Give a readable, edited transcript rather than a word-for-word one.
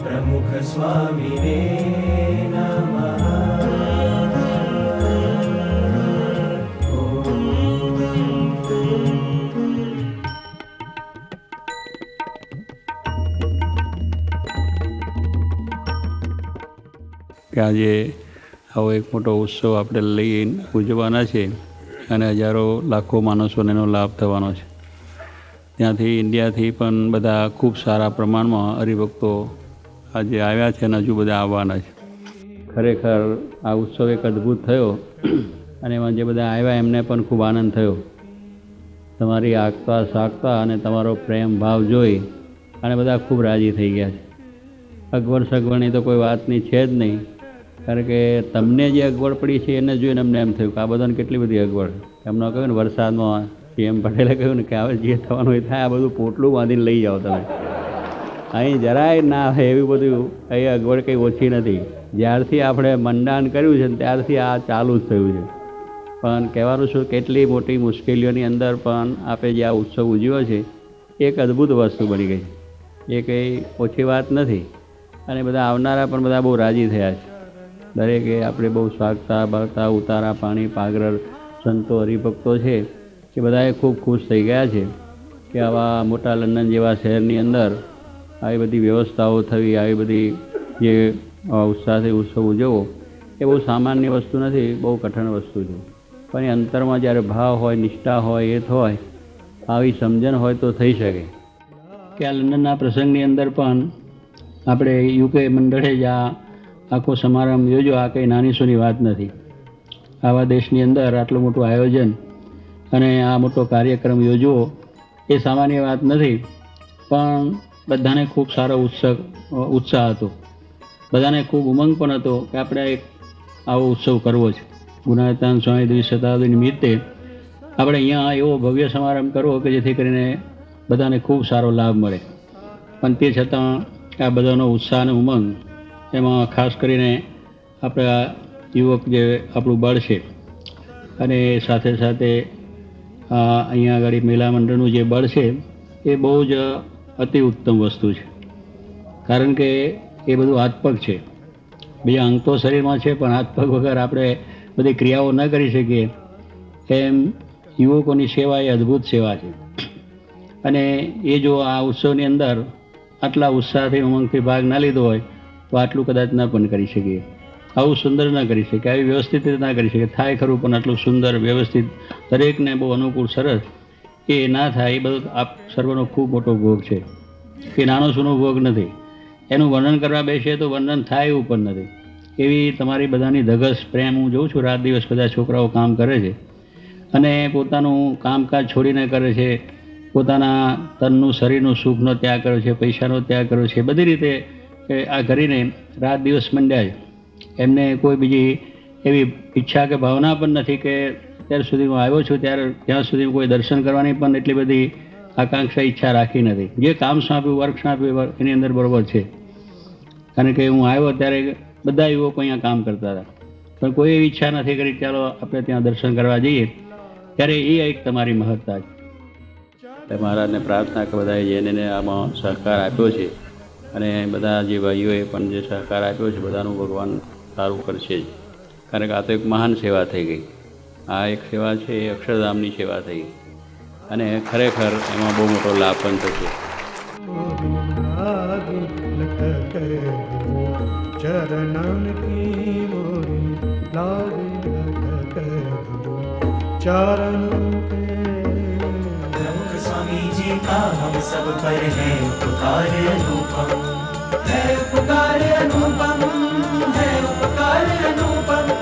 प्रमुख स्वामिने नमः। કે આજે આવો એક મોટો ઉત્સવ આપણે લઈ ઉજવવાના છે અને હજારો લાખો માણસોને એનો લાભ થવાનો છે. ત્યાંથી ઇન્ડિયાથી પણ બધા ખૂબ સારા પ્રમાણમાં હરિભક્તો આજે આવ્યા છે અને હજુ બધા આવવાના છે. ખરેખર આ ઉત્સવ એક અદ્ભુત થયો અને એમાં જે બધા આવ્યા એમને પણ ખૂબ આનંદ થયો. તમારી આગતા સાગતા અને તમારો પ્રેમ ભાવ જોઈ અને બધા ખૂબ રાજી થઈ ગયા છે. અગવડ સગવડની તો કોઈ વાતની છે જ નહીં, કારણ કે તમને જે અગવડ પડી છે એને જોઈને અમને એમ થયું કે આ બધાને કેટલી બધી અગવડ. એમને કહ્યું ને વરસાદમાં PM પટેલે કહ્યું ને કે હવે જે થવાનું એ થાય, આ બધું પોટલું બાંધીને લઈ જાઓ તમે. અહીં જરાય ના હોય એવી બધું અહીં અગવડ કંઈ ઓછી નથી. જ્યારથી આપણે મંડાણ કર્યું છે ત્યારથી આ ચાલુ જ થયું છે. પણ કહેવાનું શું, કેટલી મોટી મુશ્કેલીઓની અંદર પણ આપણે જે આ ઉત્સવ ઉજવ્યો છે એક અદ્ભુત વસ્તુ બની ગઈ. એ કંઈ ઓછી વાત નથી અને બધા આવનારા પણ બધા બહુ રાજી થયા છે. દરેકે આપણે બહુ સ્વાગતા બળતા ઉતારા પાણી પાગરર સંતો હરિભક્તો છે કે બધાએ ખૂબ ખુશ થઈ ગયા છે કે આવા મોટા લંડન જેવા શહેરની અંદર આવી બધી વ્યવસ્થાઓ થવી, આવી બધી જે ઉત્સાહથી ઉત્સવ ઉજવવો એ બહુ સામાન્ય વસ્તુ નથી, બહુ કઠણ વસ્તુ છે. પણ એ અંતરમાં જ્યારે ભાવ હોય, નિષ્ઠા હોય, એ હોય, આવી સમજણ હોય તો થઈ શકે. કે આ લંડનના પ્રસંગની અંદર પણ આપણે UK મંડળે જ આ આખો સમારંભ યોજો. આ કંઈ નાની સૂની વાત નથી. આવા દેશની અંદર આટલું મોટું આયોજન અને આ મોટો કાર્યક્રમ યોજવો એ સામાન્ય વાત નથી. પણ બધાને ખૂબ સારો ઉત્સાહ હતો. બધાને ખૂબ ઉમંગ પણ હતો કે આપણે એક આવો ઉત્સવ કરવો છે. ગુણાતાન સ્વામી દ્વિશતાબ્દી નિમિત્તે આપણે અહીંયા એવો ભવ્ય સમારંભ કરવો કે જેથી કરીને બધાને ખૂબ સારો લાભ મળે. પણ તે છતાં આ બધાનો ઉત્સાહ અને ઉમંગ, એમાં ખાસ કરીને આપણા યુવક જે આપણું બળ છે અને સાથે સાથે અહીંયા આગળ મહિલા મંડળનું જે બળ છે એ બહુ જ અતિ ઉત્તમ વસ્તુ છે. કારણ કે એ બધું હાથપગ છે. બીજા અંગ તો શરીરમાં છે પણ હાથપગ વગર આપણે બધી ક્રિયાઓ ન કરી શકીએ. એમ યુવકોની સેવા એ અદ્ભુત સેવા છે. અને એ જો આ ઉત્સવની અંદર આટલા ઉત્સાહથી ઉમંગથી ભાગ ના લીધો હોય તો આટલું કદાચ ના પણ કરી શકીએ. આવું સુંદર ના કરી શકીએ, આવી વ્યવસ્થિત રીતે ના કરી શકીએ. થાય ખરું પણ આટલું સુંદર વ્યવસ્થિત દરેકને બહુ અનુકૂળ સરસ એ ના થાય. એ બધું આપ સર્વનો ખૂબ મોટો ભોગ છે. એ નાનો સૂનો ભોગ નથી. એનું વર્ણન કરવા બેસીએ તો વર્ણન થાય એવું પણ નથી. એવી તમારી બધાની ધગસ પ્રેમ હું જોઉં છું. રાત દિવસ બધા છોકરાઓ કામ કરે છે અને પોતાનું કામકાજ છોડીને કરે છે. પોતાના તનનું શરીરનું સુખનો ત્યાગ કર્યો છે, પૈસાનો ત્યાગ કર્યો છે. બધી રીતે આ કરીને રાત દિવસ મંડ્યા છે. એમને કોઈ બીજી એવી ઈચ્છા કે ભાવના પણ નથી કે અત્યાર સુધી હું આવ્યો છું ત્યાં સુધી કોઈ દર્શન કરવાની પણ એટલી બધી આકાંક્ષા ઈચ્છા રાખી નથી. જે કામ સોંપ્યું, વર્ક સોંપ્યું એની અંદર બરોબર છે. કારણ કે હું આવ્યો ત્યારે બધા યુવકો અહીંયા કામ કરતા હતા, પણ કોઈ એવી ઈચ્છા નથી કરી ચાલો આપણે ત્યાં દર્શન કરવા જઈએ. ત્યારે એ એક તમારી મહત્તા છે. મહારાજને પ્રાર્થના કે બધાએ જેને આમાં સહકાર આપ્યો છે અને બધા જે ભાઈઓએ પણ જે સહકાર આપ્યો છે બધાનું ભગવાન સારું કરશે જ. કારણ કે આ તો એક મહાન સેવા થઈ ગઈ. આ એક સેવા છે એ અક્ષરધામની સેવા થઈ ગઈ અને ખરેખર એમાં બહુ મોટો લાભ પણ થશે. चरणन की मोरी लागे चरण प्रमुख स्वामी जी का हम सब पर है उपकार अनुपम, है उपकार अनुपम, है उपकार अनुपम।